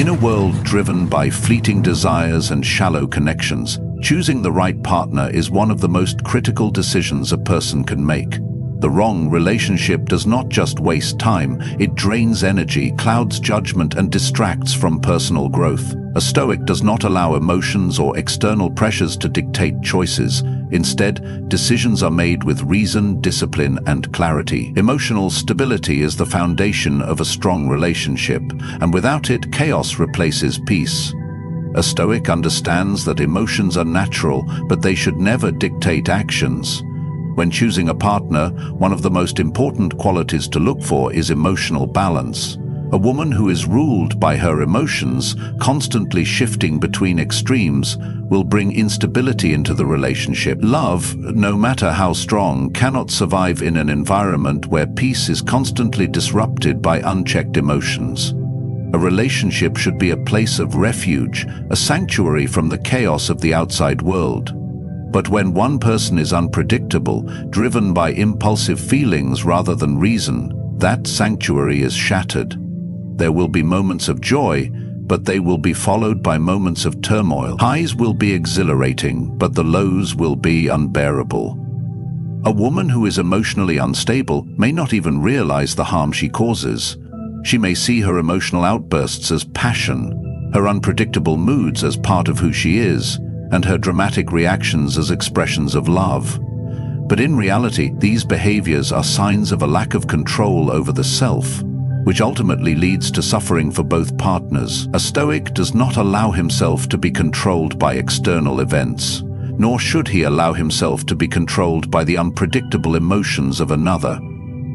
In a world driven by fleeting desires and shallow connections, choosing the right partner is one of the most critical decisions a person can make. The wrong relationship does not just waste time, it drains energy, clouds judgment, and distracts from personal growth. A Stoic does not allow emotions or external pressures to dictate choices. Instead, decisions are made with reason, discipline, and clarity. Emotional stability is the foundation of a strong relationship, and without it, chaos replaces peace. A Stoic understands that emotions are natural, but they should never dictate actions. When choosing a partner, one of the most important qualities to look for is emotional balance. A woman who is ruled by her emotions, constantly shifting between extremes, will bring instability into the relationship. Love, no matter how strong, cannot survive in an environment where peace is constantly disrupted by unchecked emotions. A relationship should be a place of refuge, a sanctuary from the chaos of the outside world. But when one person is unpredictable, driven by impulsive feelings rather than reason, that sanctuary is shattered. There will be moments of joy, but they will be followed by moments of turmoil. Highs will be exhilarating, but the lows will be unbearable. A woman who is emotionally unstable may not even realize the harm she causes. She may see her emotional outbursts as passion, her unpredictable moods as part of who she is, and her dramatic reactions as expressions of love. But in reality, these behaviors are signs of a lack of control over the self, which ultimately leads to suffering for both partners. A Stoic does not allow himself to be controlled by external events, nor should he allow himself to be controlled by the unpredictable emotions of another.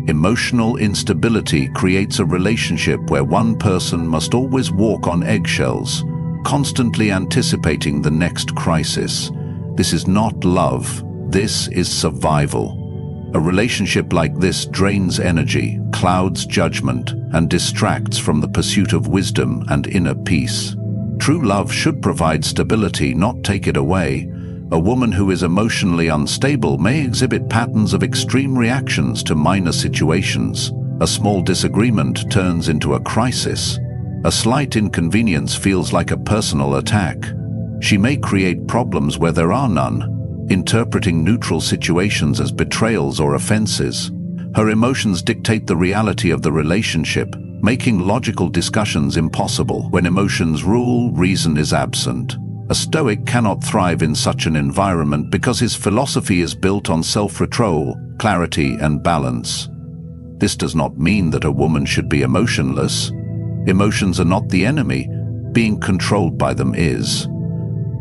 Emotional instability creates a relationship where one person must always walk on eggshells, constantly anticipating the next crisis. This is not love, this is survival. A relationship like this drains energy, clouds judgment, and distracts from the pursuit of wisdom and inner peace. True love should provide stability, not take it away. A woman who is emotionally unstable may exhibit patterns of extreme reactions to minor situations. A small disagreement turns into a crisis. A slight inconvenience feels like a personal attack. She may create problems where there are none, interpreting neutral situations as betrayals or offenses. Her emotions dictate the reality of the relationship, making logical discussions impossible. When emotions rule, reason is absent. A Stoic cannot thrive in such an environment because his philosophy is built on self-control, clarity, and balance. This does not mean that a woman should be emotionless. Emotions are not the enemy, being controlled by them is.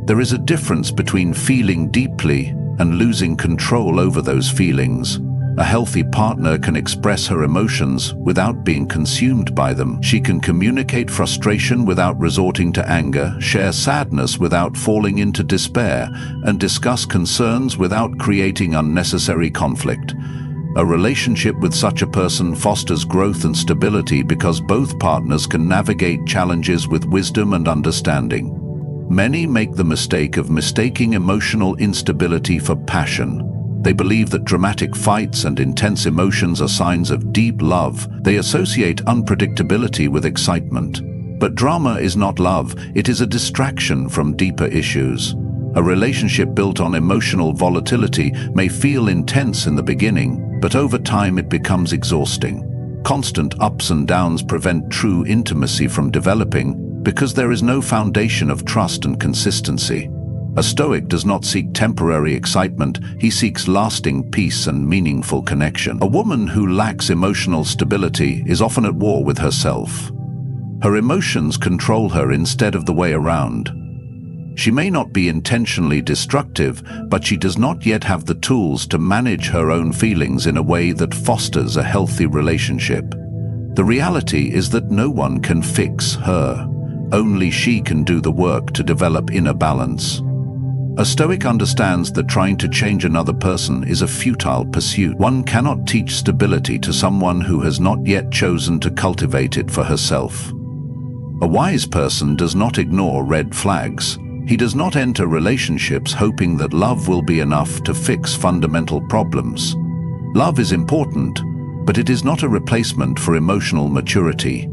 There is a difference between feeling deeply and losing control over those feelings. A healthy partner can express her emotions without being consumed by them. She can communicate frustration without resorting to anger, share sadness without falling into despair, and discuss concerns without creating unnecessary conflict. A relationship with such a person fosters growth and stability because both partners can navigate challenges with wisdom and understanding. Many make the mistake of mistaking emotional instability for passion. They believe that dramatic fights and intense emotions are signs of deep love. They associate unpredictability with excitement. But drama is not love, it is a distraction from deeper issues. A relationship built on emotional volatility may feel intense in the beginning, but over time it becomes exhausting. Constant ups and downs prevent true intimacy from developing because there is no foundation of trust and consistency. A Stoic does not seek temporary excitement, he seeks lasting peace and meaningful connection. A woman who lacks emotional stability is often at war with herself. Her emotions control her instead of the way around. She may not be intentionally destructive, but she does not yet have the tools to manage her own feelings in a way that fosters a healthy relationship. The reality is that no one can fix her. Only she can do the work to develop inner balance. A Stoic understands that trying to change another person is a futile pursuit. One cannot teach stability to someone who has not yet chosen to cultivate it for herself. A wise person does not ignore red flags. He does not enter relationships hoping that love will be enough to fix fundamental problems. Love is important, but it is not a replacement for emotional maturity.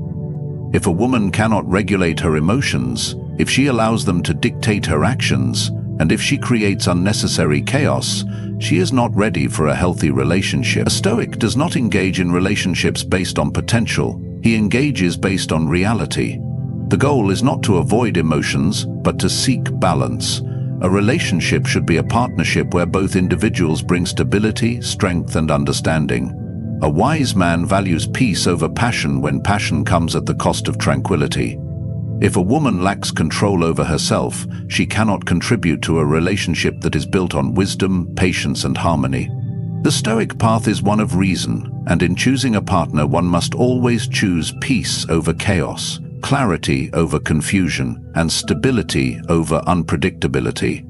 If a woman cannot regulate her emotions, if she allows them to dictate her actions, and if she creates unnecessary chaos, she is not ready for a healthy relationship. A Stoic does not engage in relationships based on potential. He engages based on reality. The goal is not to avoid emotions, but to seek balance. A relationship should be a partnership where both individuals bring stability, strength, and understanding. A wise man values peace over passion when passion comes at the cost of tranquility. If a woman lacks control over herself, she cannot contribute to a relationship that is built on wisdom, patience, and harmony. The Stoic path is one of reason, and in choosing a partner one must always choose peace over chaos, clarity over confusion, and stability over unpredictability.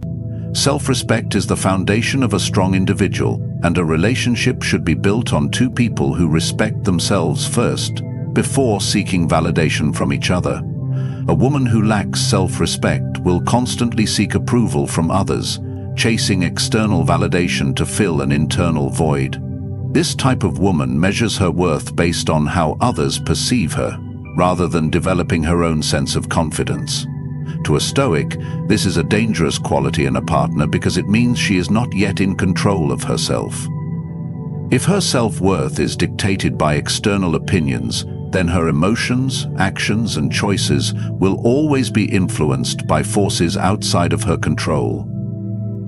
Self-respect is the foundation of a strong individual, and a relationship should be built on two people who respect themselves first, before seeking validation from each other. A woman who lacks self-respect will constantly seek approval from others, chasing external validation to fill an internal void. This type of woman measures her worth based on how others perceive her, rather than developing her own sense of confidence. To a Stoic, this is a dangerous quality in a partner because it means she is not yet in control of herself. If her self-worth is dictated by external opinions, then her emotions, actions, and choices will always be influenced by forces outside of her control.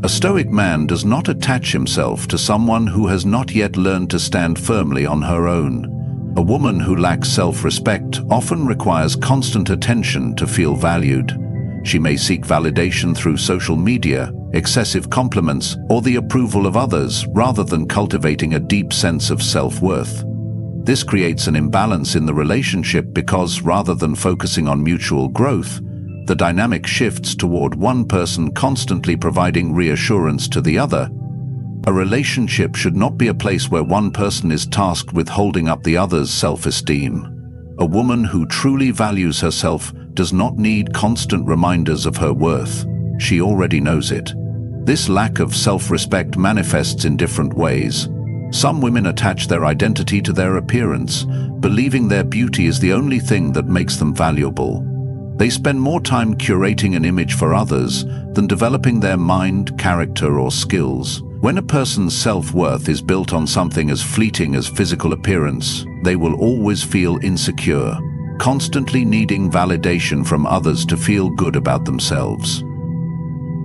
A Stoic man does not attach himself to someone who has not yet learned to stand firmly on her own. A woman who lacks self-respect often requires constant attention to feel valued. She may seek validation through social media, excessive compliments, or the approval of others, rather than cultivating a deep sense of self-worth. This creates an imbalance in the relationship because, rather than focusing on mutual growth, the dynamic shifts toward one person constantly providing reassurance to the other. A relationship should not be a place where one person is tasked with holding up the other's self-esteem. A woman who truly values herself does not need constant reminders of her worth. She already knows it. This lack of self-respect manifests in different ways. Some women attach their identity to their appearance, believing their beauty is the only thing that makes them valuable. They spend more time curating an image for others than developing their mind, character, or skills. When a person's self-worth is built on something as fleeting as physical appearance, they will always feel insecure, constantly needing validation from others to feel good about themselves.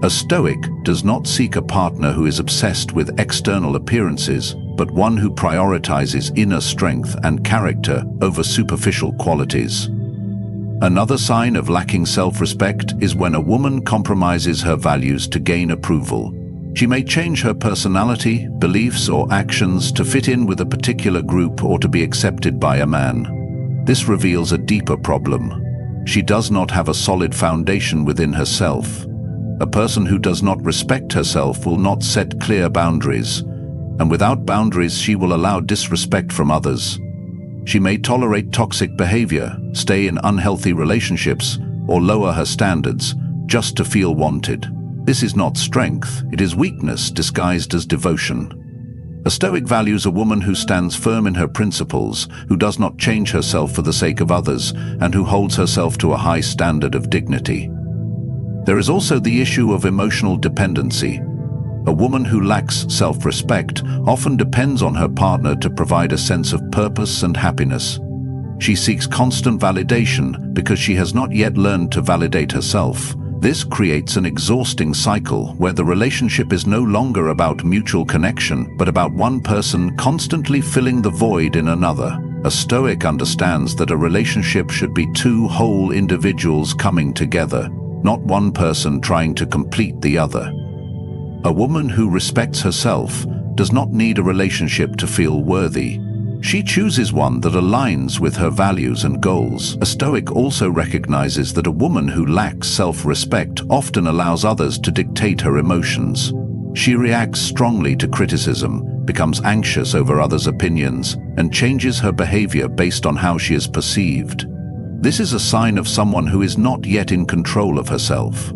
A Stoic does not seek a partner who is obsessed with external appearances, but one who prioritizes inner strength and character over superficial qualities. Another sign of lacking self-respect is when a woman compromises her values to gain approval. She may change her personality, beliefs, or actions to fit in with a particular group or to be accepted by a man. This reveals a deeper problem. She does not have a solid foundation within herself. A person who does not respect herself will not set clear boundaries, and without boundaries she will allow disrespect from others. She may tolerate toxic behavior, stay in unhealthy relationships, or lower her standards just to feel wanted. This is not strength, it is weakness disguised as devotion. A Stoic values a woman who stands firm in her principles, who does not change herself for the sake of others, and who holds herself to a high standard of dignity. There is also the issue of emotional dependency. A woman who lacks self-respect often depends on her partner to provide a sense of purpose and happiness. She seeks constant validation because she has not yet learned to validate herself. This creates an exhausting cycle where the relationship is no longer about mutual connection, but about one person constantly filling the void in another. A Stoic understands that a relationship should be two whole individuals coming together, not one person trying to complete the other. A woman who respects herself does not need a relationship to feel worthy. She chooses one that aligns with her values and goals. A Stoic also recognizes that a woman who lacks self-respect often allows others to dictate her emotions. She reacts strongly to criticism, becomes anxious over others' opinions, and changes her behavior based on how she is perceived. This is a sign of someone who is not yet in control of herself.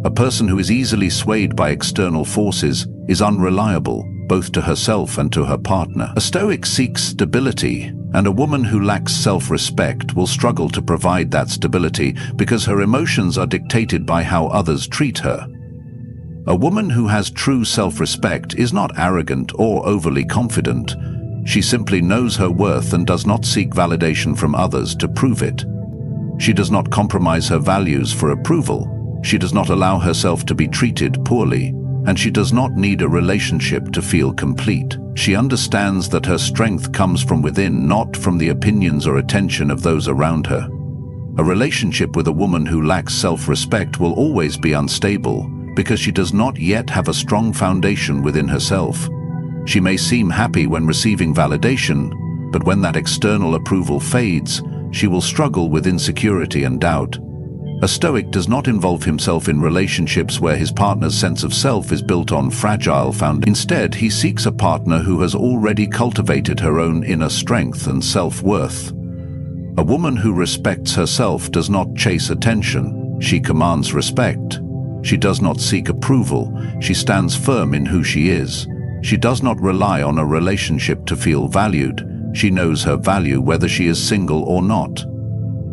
A person who is easily swayed by external forces is unreliable, both to herself and to her partner. A Stoic seeks stability, And a woman who lacks self-respect will struggle to provide that stability because her emotions are dictated by how others treat her. A woman who has true self-respect is not arrogant or overly confident. She simply knows her worth and does not seek validation from others to prove it. She does not compromise her values for approval. She does not allow herself to be treated poorly, and she does not need a relationship to feel complete. She understands that her strength comes from within, not from the opinions or attention of those around her. A relationship with a woman who lacks self-respect will always be unstable because she does not yet have a strong foundation within herself. She may seem happy when receiving validation, but when that external approval fades, she will struggle with insecurity and doubt. A Stoic does not involve himself in relationships where his partner's sense of self is built on fragile foundations. Instead, he seeks a partner who has already cultivated her own inner strength and self-worth. A woman who respects herself does not chase attention. She commands respect. She does not seek approval. She stands firm in who she is. She does not rely on a relationship to feel valued. She knows her value whether she is single or not.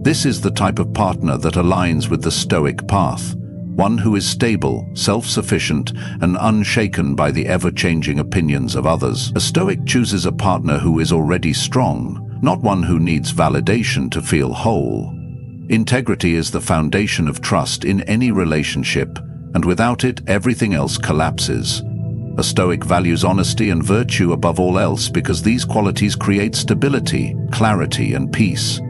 This is the type of partner that aligns with the Stoic path, one who is stable, self-sufficient, and unshaken by the ever-changing opinions of others. A Stoic chooses a partner who is already strong, not one who needs validation to feel whole. Integrity is the foundation of trust in any relationship, and without it, everything else collapses. A Stoic values honesty and virtue above all else because these qualities create stability, clarity, and peace.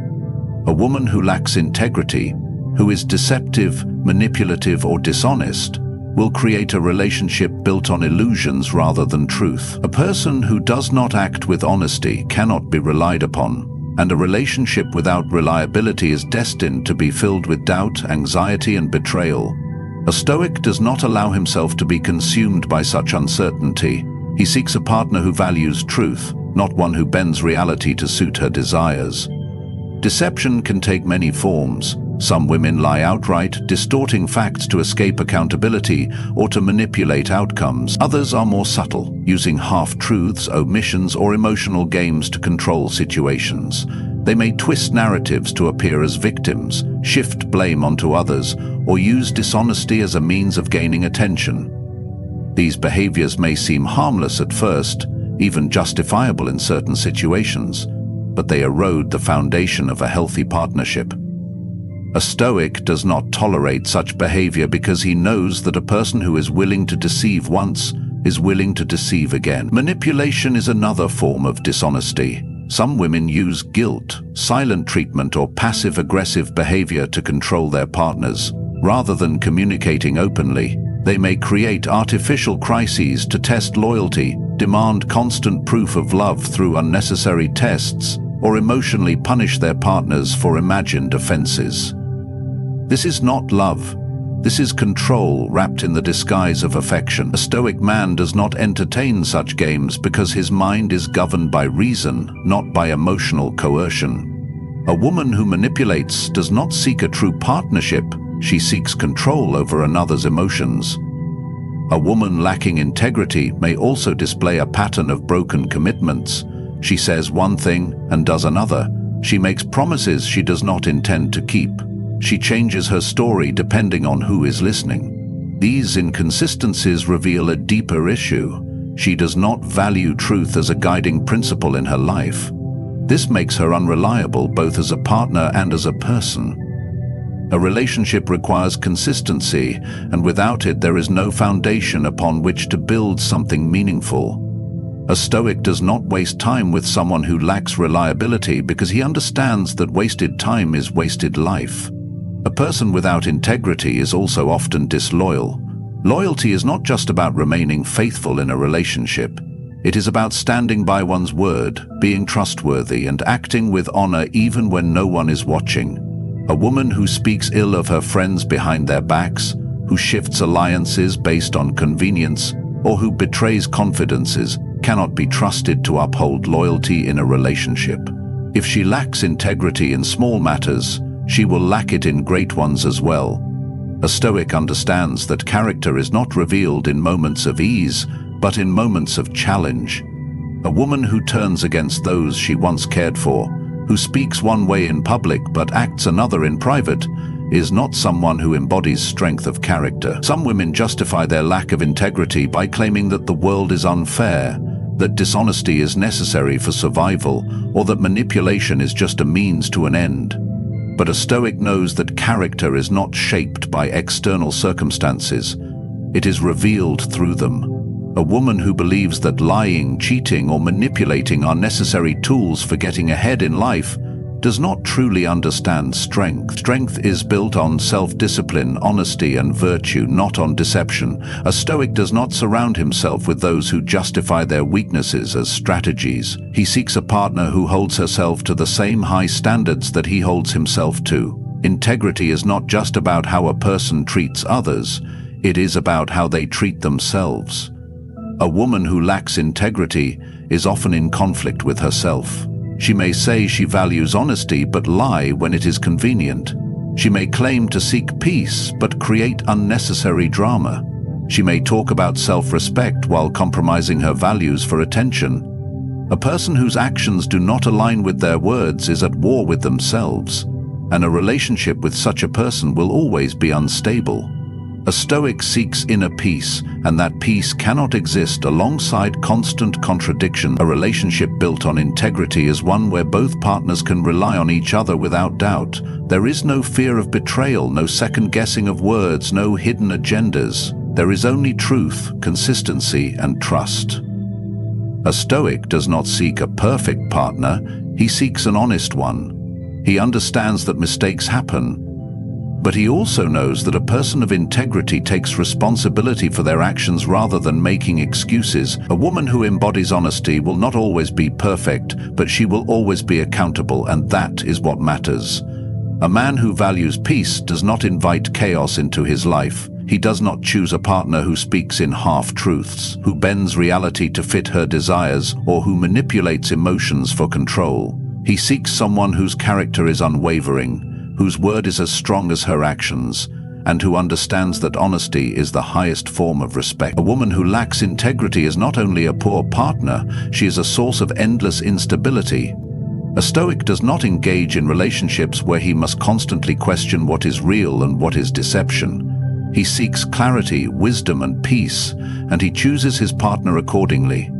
A woman who lacks integrity, who is deceptive, manipulative, or dishonest, will create a relationship built on illusions rather than truth. A person who does not act with honesty cannot be relied upon, and a relationship without reliability is destined to be filled with doubt, anxiety, and betrayal. A Stoic does not allow himself to be consumed by such uncertainty. He seeks a partner who values truth, not one who bends reality to suit her desires. Deception can take many forms. Some women lie outright, distorting facts to escape accountability or to manipulate outcomes. Others are more subtle, using half-truths, omissions, or emotional games to control situations. They may twist narratives to appear as victims, shift blame onto others, or use dishonesty as a means of gaining attention. These behaviors may seem harmless at first, even justifiable in certain situations, but they erode the foundation of a healthy partnership. A Stoic does not tolerate such behavior because he knows that a person who is willing to deceive once is willing to deceive again. Manipulation is another form of dishonesty. Some women use guilt, silent treatment, or passive-aggressive behavior to control their partners. Rather than communicating openly, they may create artificial crises to test loyalty, demand constant proof of love through unnecessary tests, or emotionally punish their partners for imagined offenses. This is not love. This is control wrapped in the disguise of affection. A Stoic man does not entertain such games because his mind is governed by reason, not by emotional coercion. A woman who manipulates does not seek a true partnership. She seeks control over another's emotions. A woman lacking integrity may also display a pattern of broken commitments. She says one thing and does another. She makes promises she does not intend to keep. She changes her story depending on who is listening. These inconsistencies reveal a deeper issue. She does not value truth as a guiding principle in her life. This makes her unreliable both as a partner and as a person. A relationship requires consistency, and without it there is no foundation upon which to build something meaningful. A Stoic does not waste time with someone who lacks reliability because he understands that wasted time is wasted life. A person without integrity is also often disloyal. Loyalty is not just about remaining faithful in a relationship. It is about standing by one's word, being trustworthy, and acting with honor even when no one is watching. A woman who speaks ill of her friends behind their backs, who shifts alliances based on convenience, or who betrays confidences cannot be trusted to uphold loyalty in a relationship. If she lacks integrity in small matters, she will lack it in great ones as well. A Stoic understands that character is not revealed in moments of ease, but in moments of challenge. A woman who turns against those she once cared for, who speaks one way in public but acts another in private, is not someone who embodies strength of character. Some women justify their lack of integrity by claiming that the world is unfair, that dishonesty is necessary for survival, or that manipulation is just a means to an end. But a Stoic knows that character is not shaped by external circumstances. It is revealed through them. A woman who believes that lying, cheating, or manipulating are necessary tools for getting ahead in life does not truly understand strength. Strength is built on self-discipline, honesty, and virtue, not on deception. A Stoic does not surround himself with those who justify their weaknesses as strategies. He seeks a partner who holds herself to the same high standards that he holds himself to. Integrity is not just about how a person treats others, it is about how they treat themselves. A woman who lacks integrity is often in conflict with herself. She may say she values honesty but lie when it is convenient. She may claim to seek peace but create unnecessary drama. She may talk about self-respect while compromising her values for attention. A person whose actions do not align with their words is at war with themselves, and a relationship with such a person will always be unstable. A Stoic seeks inner peace, and that peace cannot exist alongside constant contradiction. A relationship built on integrity is one where both partners can rely on each other without doubt. There is no fear of betrayal, no second guessing of words, no hidden agendas. There is only truth, consistency, and trust. A Stoic does not seek a perfect partner, he seeks an honest one. He understands that mistakes happen, but he also knows that a person of integrity takes responsibility for their actions rather than making excuses. A woman who embodies honesty will not always be perfect, but she will always be accountable, and that is what matters. A man who values peace does not invite chaos into his life. He does not choose a partner who speaks in half-truths, who bends reality to fit her desires, or who manipulates emotions for control. He seeks someone whose character is unwavering, whose word is as strong as her actions, and who understands that honesty is the highest form of respect. A woman who lacks integrity is not only a poor partner, she is a source of endless instability. A Stoic does not engage in relationships where he must constantly question what is real and what is deception. He seeks clarity, wisdom, and peace, and he chooses his partner accordingly.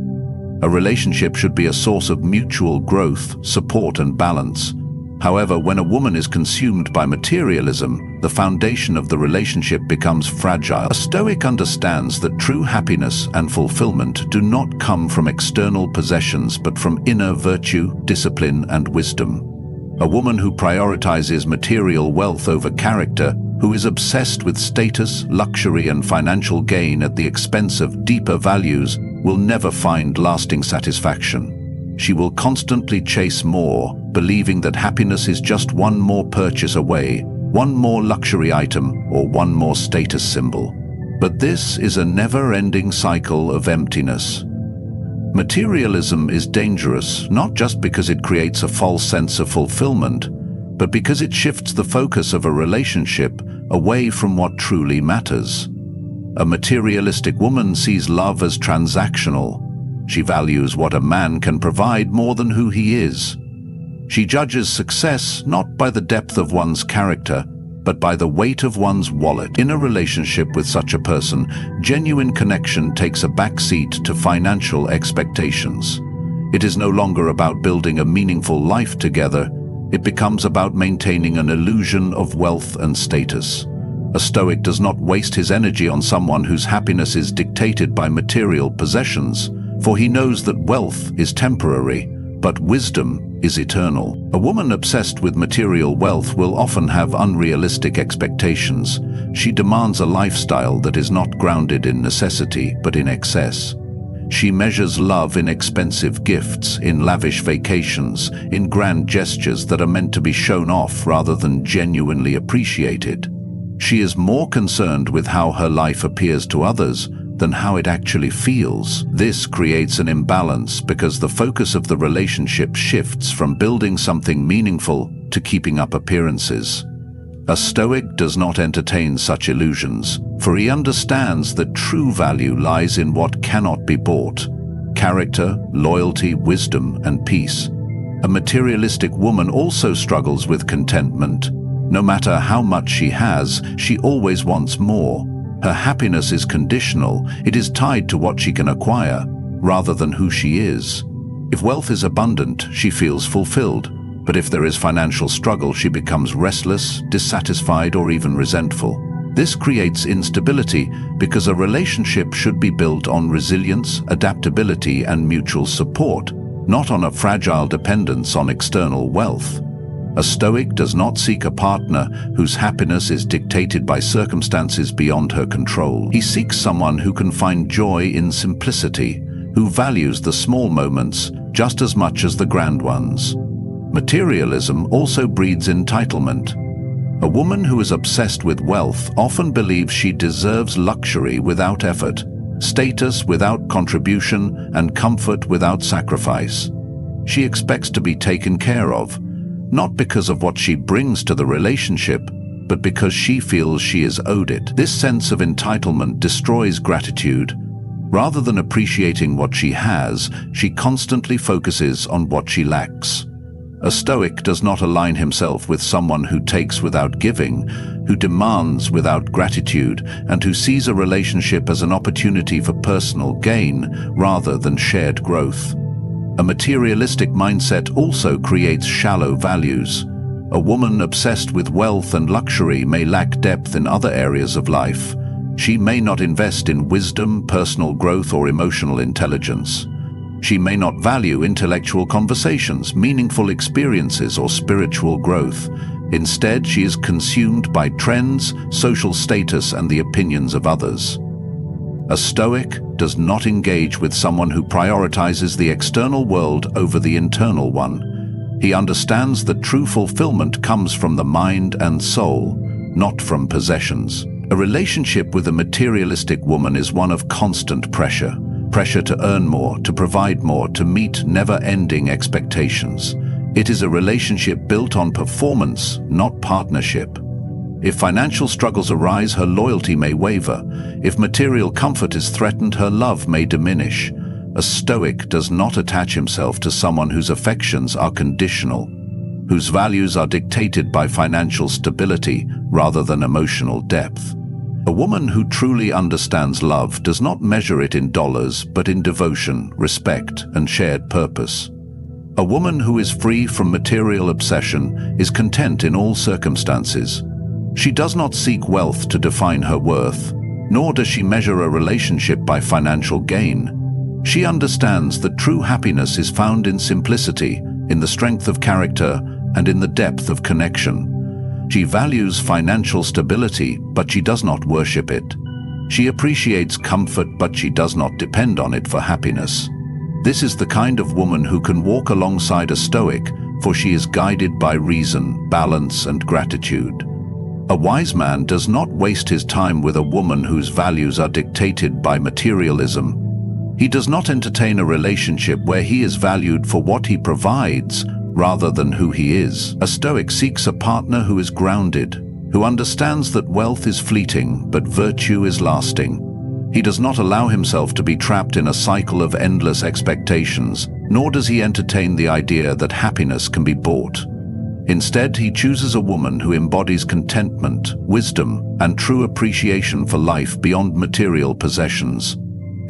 A relationship should be a source of mutual growth, support, and balance. However, when a woman is consumed by materialism, the foundation of the relationship becomes fragile. A Stoic understands that true happiness and fulfillment do not come from external possessions but from inner virtue, discipline, and wisdom. A woman who prioritizes material wealth over character, who is obsessed with status, luxury, and financial gain at the expense of deeper values, will never find lasting satisfaction. She will constantly chase more, believing that happiness is just one more purchase away, one more luxury item, or one more status symbol. But this is a never-ending cycle of emptiness. Materialism is dangerous, not just because it creates a false sense of fulfillment, but because it shifts the focus of a relationship away from what truly matters. A materialistic woman sees love as transactional. She values what a man can provide more than who he is. She judges success not by the depth of one's character, but by the weight of one's wallet. In a relationship with such a person, genuine connection takes a backseat to financial expectations. It is no longer about building a meaningful life together. It becomes about maintaining an illusion of wealth and status. A Stoic does not waste his energy on someone whose happiness is dictated by material possessions, for he knows that wealth is temporary, but wisdom is eternal. A woman obsessed with material wealth will often have unrealistic expectations. She demands a lifestyle that is not grounded in necessity, but in excess. She measures love in expensive gifts, in lavish vacations, in grand gestures that are meant to be shown off rather than genuinely appreciated. She is more concerned with how her life appears to others than how it actually feels. This creates an imbalance because the focus of the relationship shifts from building something meaningful to keeping up appearances. A Stoic does not entertain such illusions, for he understands that true value lies in what cannot be bought. character, loyalty, wisdom, and peace. A materialistic woman also struggles with contentment. No matter how much she has, she always wants more. Her happiness is conditional. It is tied to what she can acquire, rather than who she is. If wealth is abundant, she feels fulfilled. But if there is financial struggle, she becomes restless, dissatisfied, or even resentful. This creates instability because a relationship should be built on resilience, adaptability, and mutual support, not on a fragile dependence on external wealth. A Stoic does not seek a partner whose happiness is dictated by circumstances beyond her control. He seeks someone who can find joy in simplicity, who values the small moments just as much as the grand ones. Materialism also breeds entitlement. A woman who is obsessed with wealth often believes she deserves luxury without effort, status without contribution, and comfort without sacrifice. She expects to be taken care of, not because of what she brings to the relationship, but because she feels she is owed it. This sense of entitlement destroys gratitude. Rather than appreciating what she has, she constantly focuses on what she lacks. A Stoic does not align himself with someone who takes without giving, who demands without gratitude, and who sees a relationship as an opportunity for personal gain rather than shared growth. A materialistic mindset also creates shallow values. A woman obsessed with wealth and luxury may lack depth in other areas of life. She may not invest in wisdom, personal growth, or emotional intelligence. She may not value intellectual conversations, meaningful experiences, or spiritual growth. Instead, she is consumed by trends, social status, and the opinions of others. A Stoic does not engage with someone who prioritizes the external world over the internal one. He understands that true fulfillment comes from the mind and soul, not from possessions. A relationship with a materialistic woman is one of constant pressure. Pressure to earn more, to provide more, to meet never-ending expectations. It is a relationship built on performance, not partnership. If financial struggles arise, her loyalty may waver. If material comfort is threatened, her love may diminish. A Stoic does not attach himself to someone whose affections are conditional, whose values are dictated by financial stability rather than emotional depth. A woman who truly understands love does not measure it in dollars, but in devotion, respect, and shared purpose. A woman who is free from material obsession is content in all circumstances. She does not seek wealth to define her worth, nor does she measure a relationship by financial gain. She understands that true happiness is found in simplicity, in the strength of character, and in the depth of connection. She values financial stability, but she does not worship it. She appreciates comfort, but she does not depend on it for happiness. This is the kind of woman who can walk alongside a Stoic, for she is guided by reason, balance, and gratitude. A wise man does not waste his time with a woman whose values are dictated by materialism. He does not entertain a relationship where he is valued for what he provides, rather than who he is. A Stoic seeks a partner who is grounded, who understands that wealth is fleeting, but virtue is lasting. He does not allow himself to be trapped in a cycle of endless expectations, nor does he entertain the idea that happiness can be bought. Instead, he chooses a woman who embodies contentment, wisdom, and true appreciation for life beyond material possessions.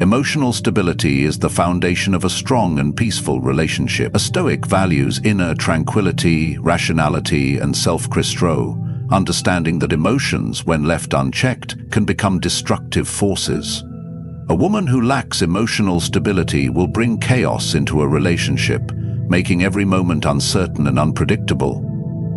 Emotional stability is the foundation of a strong and peaceful relationship. A Stoic values inner tranquility, rationality, and self-control, understanding that emotions, when left unchecked, can become destructive forces. A woman who lacks emotional stability will bring chaos into a relationship, making every moment uncertain and unpredictable.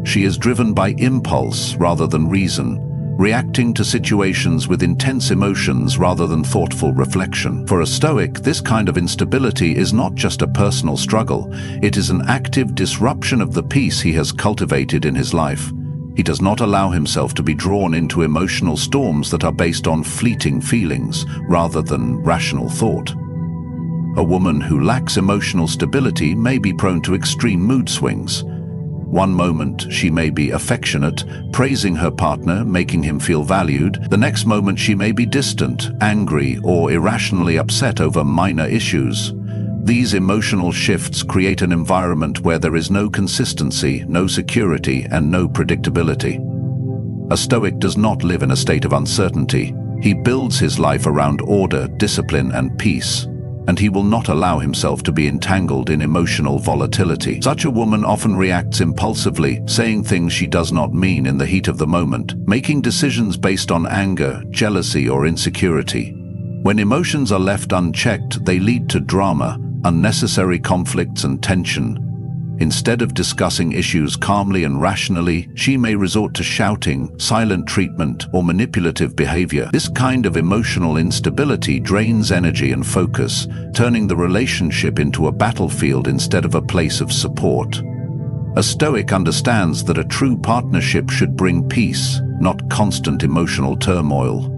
She is driven by impulse rather than reason, reacting to situations with intense emotions rather than thoughtful reflection. For a Stoic, this kind of instability is not just a personal struggle, it is an active disruption of the peace he has cultivated in his life. He does not allow himself to be drawn into emotional storms that are based on fleeting feelings rather than rational thought. A woman who lacks emotional stability may be prone to extreme mood swings. One moment she may be affectionate, praising her partner, making him feel valued. The next moment she may be distant, angry, or irrationally upset over minor issues. These emotional shifts create an environment where there is no consistency, no security, and no predictability. A Stoic does not live in a state of uncertainty. He builds his life around order, discipline, and peace, and he will not allow himself to be entangled in emotional volatility. Such a woman often reacts impulsively, saying things she does not mean in the heat of the moment, making decisions based on anger, jealousy, or insecurity. When emotions are left unchecked, they lead to drama, unnecessary conflicts, and tension. Instead of discussing issues calmly and rationally, she may resort to shouting, silent treatment, or manipulative behavior. This kind of emotional instability drains energy and focus, turning the relationship into a battlefield instead of a place of support. A Stoic understands that a true partnership should bring peace, not constant emotional turmoil.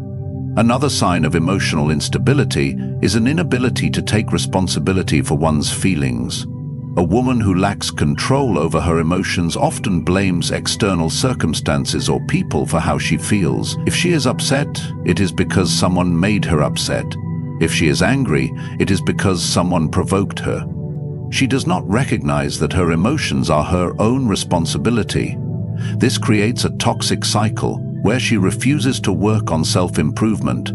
Another sign of emotional instability is an inability to take responsibility for one's feelings. A woman who lacks control over her emotions often blames external circumstances or people for how she feels. If she is upset, it is because someone made her upset. If she is angry, it is because someone provoked her. She does not recognize that her emotions are her own responsibility. This creates a toxic cycle where she refuses to work on self-improvement,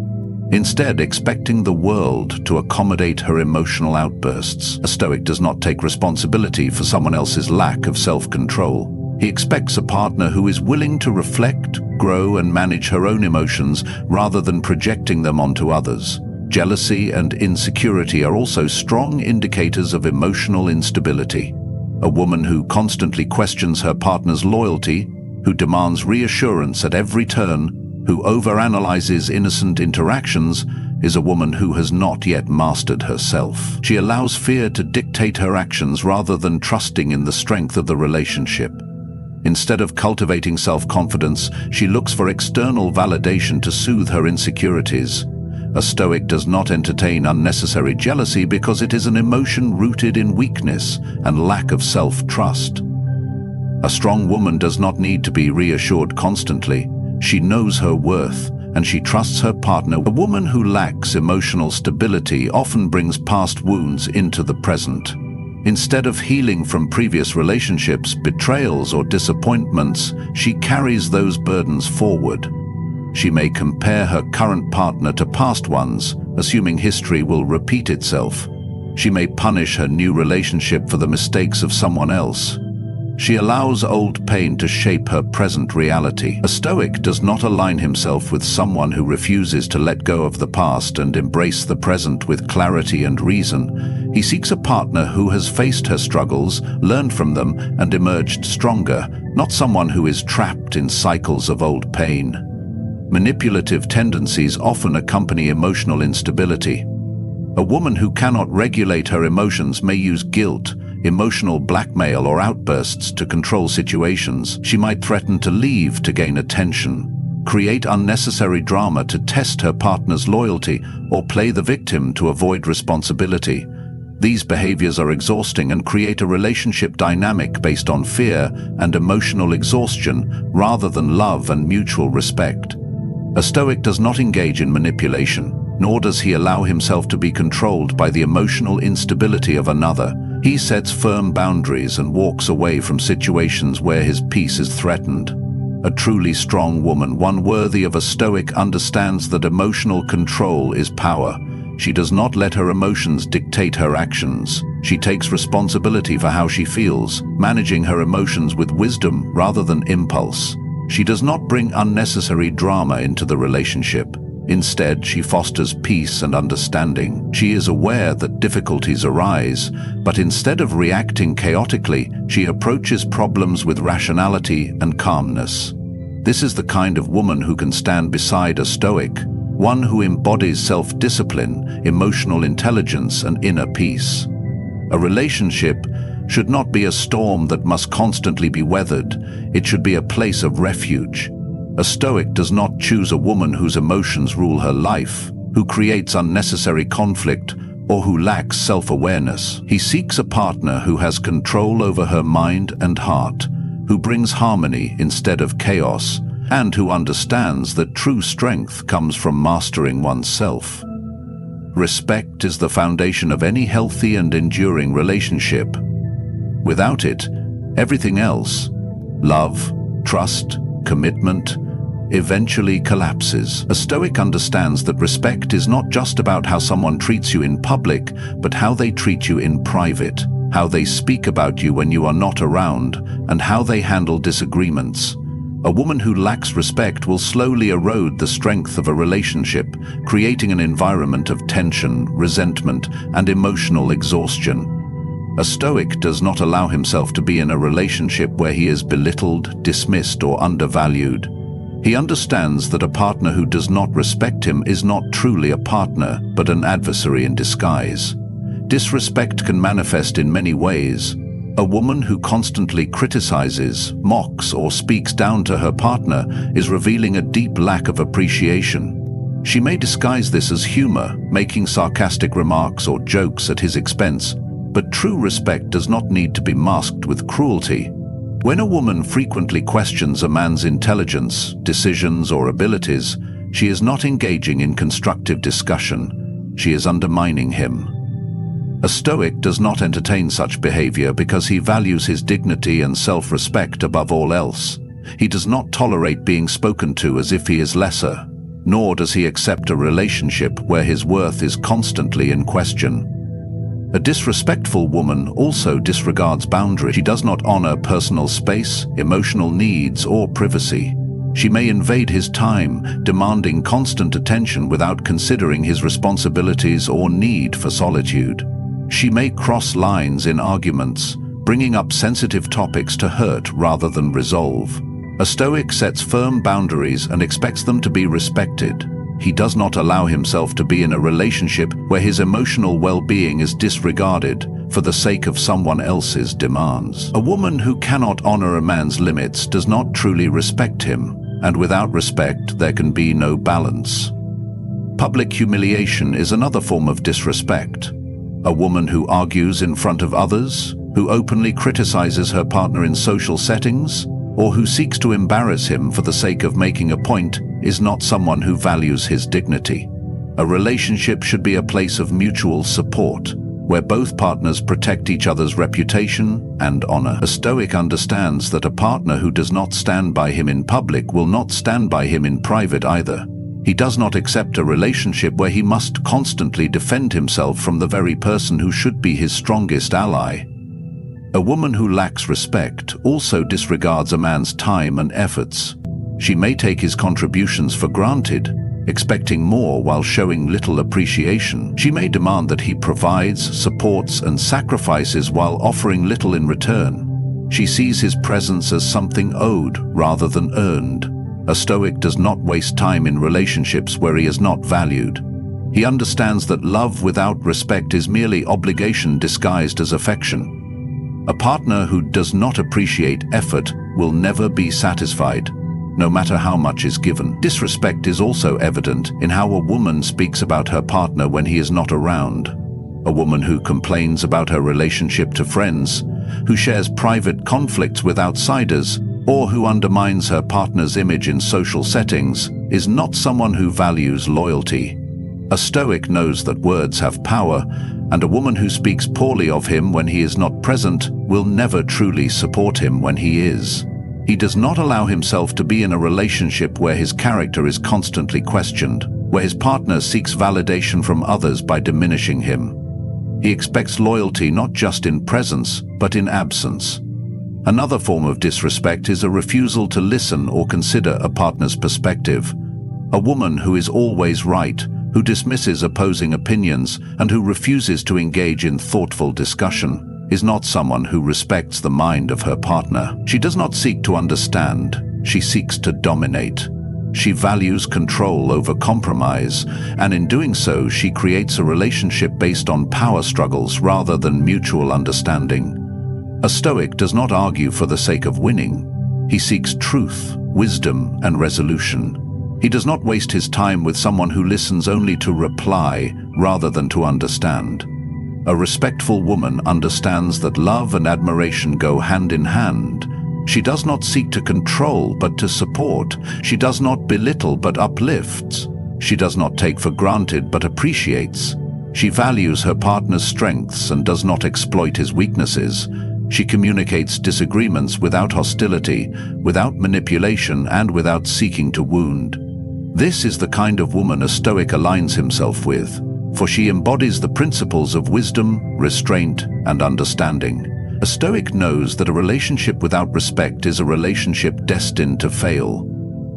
instead expecting the world to accommodate her emotional outbursts. A Stoic does not take responsibility for someone else's lack of self-control. He expects a partner who is willing to reflect, grow, and manage her own emotions rather than projecting them onto others. Jealousy and insecurity are also strong indicators of emotional instability. A woman who constantly questions her partner's loyalty, who demands reassurance at every turn, who overanalyzes innocent interactions, is a woman who has not yet mastered herself. She allows fear to dictate her actions rather than trusting in the strength of the relationship. Instead of cultivating self-confidence, she looks for external validation to soothe her insecurities. A Stoic does not entertain unnecessary jealousy because it is an emotion rooted in weakness and lack of self-trust. A strong woman does not need to be reassured constantly. She knows her worth, and she trusts her partner. A woman who lacks emotional stability often brings past wounds into the present. Instead of healing from previous relationships, betrayals, or disappointments, she carries those burdens forward. She may compare her current partner to past ones, assuming history will repeat itself. She may punish her new relationship for the mistakes of someone else. She allows old pain to shape her present reality. A Stoic does not align himself with someone who refuses to let go of the past and embrace the present with clarity and reason. He seeks a partner who has faced her struggles, learned from them, and emerged stronger, not someone who is trapped in cycles of old pain. Manipulative tendencies often accompany emotional instability. A woman who cannot regulate her emotions may use guilt, emotional blackmail, or outbursts to control situations. She might threaten to leave to gain attention, create unnecessary drama to test her partner's loyalty, or play the victim to avoid responsibility. These behaviors are exhausting and create a relationship dynamic based on fear and emotional exhaustion rather than love and mutual respect. A Stoic does not engage in manipulation, nor does he allow himself to be controlled by the emotional instability of another. He sets firm boundaries and walks away from situations where his peace is threatened. A truly strong woman, one worthy of a Stoic, understands that emotional control is power. She does not let her emotions dictate her actions. She takes responsibility for how she feels, managing her emotions with wisdom rather than impulse. She does not bring unnecessary drama into the relationship. Instead, she fosters peace and understanding. She is aware that difficulties arise, but instead of reacting chaotically, she approaches problems with rationality and calmness. This is the kind of woman who can stand beside a Stoic, one who embodies self-discipline, emotional intelligence, and inner peace. A relationship should not be a storm that must constantly be weathered. It should be a place of refuge. A Stoic does not choose a woman whose emotions rule her life, who creates unnecessary conflict, or who lacks self-awareness. He seeks a partner who has control over her mind and heart, who brings harmony instead of chaos, and who understands that true strength comes from mastering oneself. Respect is the foundation of any healthy and enduring relationship. Without it, everything else, love, trust, commitment, eventually collapses. A Stoic understands that respect is not just about how someone treats you in public, but how they treat you in private, how they speak about you when you are not around, and how they handle disagreements. A woman who lacks respect will slowly erode the strength of a relationship, creating an environment of tension, resentment, and emotional exhaustion. A Stoic does not allow himself to be in a relationship where he is belittled, dismissed, or undervalued. He understands that a partner who does not respect him is not truly a partner, but an adversary in disguise. Disrespect can manifest in many ways. A woman who constantly criticizes, mocks, or speaks down to her partner is revealing a deep lack of appreciation. She may disguise this as humor, making sarcastic remarks or jokes at his expense, but true respect does not need to be masked with cruelty. When a woman frequently questions a man's intelligence, decisions, or abilities, she is not engaging in constructive discussion. She is undermining him. A Stoic does not entertain such behavior because he values his dignity and self-respect above all else. He does not tolerate being spoken to as if he is lesser, nor does he accept a relationship where his worth is constantly in question. A disrespectful woman also disregards boundaries. She does not honor personal space, emotional needs, or privacy. She may invade his time, demanding constant attention without considering his responsibilities or need for solitude. She may cross lines in arguments, bringing up sensitive topics to hurt rather than resolve. A Stoic sets firm boundaries and expects them to be respected. He does not allow himself to be in a relationship where his emotional well-being is disregarded for the sake of someone else's demands. A woman who cannot honor a man's limits does not truly respect him, and without respect there can be no balance. Public humiliation is another form of disrespect. A woman who argues in front of others, who openly criticizes her partner in social settings, or who seeks to embarrass him for the sake of making a point, is not someone who values his dignity. A relationship should be a place of mutual support, where both partners protect each other's reputation and honor. A Stoic understands that a partner who does not stand by him in public will not stand by him in private either. He does not accept a relationship where he must constantly defend himself from the very person who should be his strongest ally. A woman who lacks respect also disregards a man's time and efforts. She may take his contributions for granted, expecting more while showing little appreciation. She may demand that he provides, supports, and sacrifices while offering little in return. She sees his presence as something owed rather than earned. A Stoic does not waste time in relationships where he is not valued. He understands that love without respect is merely obligation disguised as affection. A partner who does not appreciate effort will never be satisfied, no matter how much is given. Disrespect is also evident in how a woman speaks about her partner when he is not around. A woman who complains about her relationship to friends, who shares private conflicts with outsiders, or who undermines her partner's image in social settings, is not someone who values loyalty. A Stoic knows that words have power, and a woman who speaks poorly of him when he is not present will never truly support him when he is. He does not allow himself to be in a relationship where his character is constantly questioned, where his partner seeks validation from others by diminishing him. He expects loyalty not just in presence, but in absence. Another form of disrespect is a refusal to listen or consider a partner's perspective. A woman who is always right, who dismisses opposing opinions, and who refuses to engage in thoughtful discussion, is not someone who respects the mind of her partner. She does not seek to understand, she seeks to dominate. She values control over compromise, and in doing so, she creates a relationship based on power struggles rather than mutual understanding. A Stoic does not argue for the sake of winning. He seeks truth, wisdom, and resolution. He does not waste his time with someone who listens only to reply rather than to understand. A respectful woman understands that love and admiration go hand in hand. She does not seek to control but to support. She does not belittle but uplifts. She does not take for granted but appreciates. She values her partner's strengths and does not exploit his weaknesses. She communicates disagreements without hostility, without manipulation, and without seeking to wound. This is the kind of woman a Stoic aligns himself with, for she embodies the principles of wisdom, restraint, and understanding. A Stoic knows that a relationship without respect is a relationship destined to fail.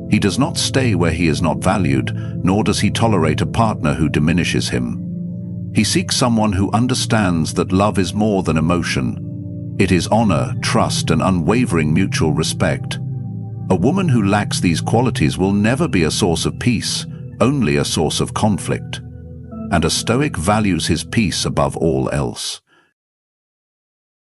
He does not stay where he is not valued, nor does he tolerate a partner who diminishes him. He seeks someone who understands that love is more than emotion. It is honor, trust, and unwavering mutual respect. A woman who lacks these qualities will never be a source of peace, only a source of conflict. And a Stoic values his peace above all else.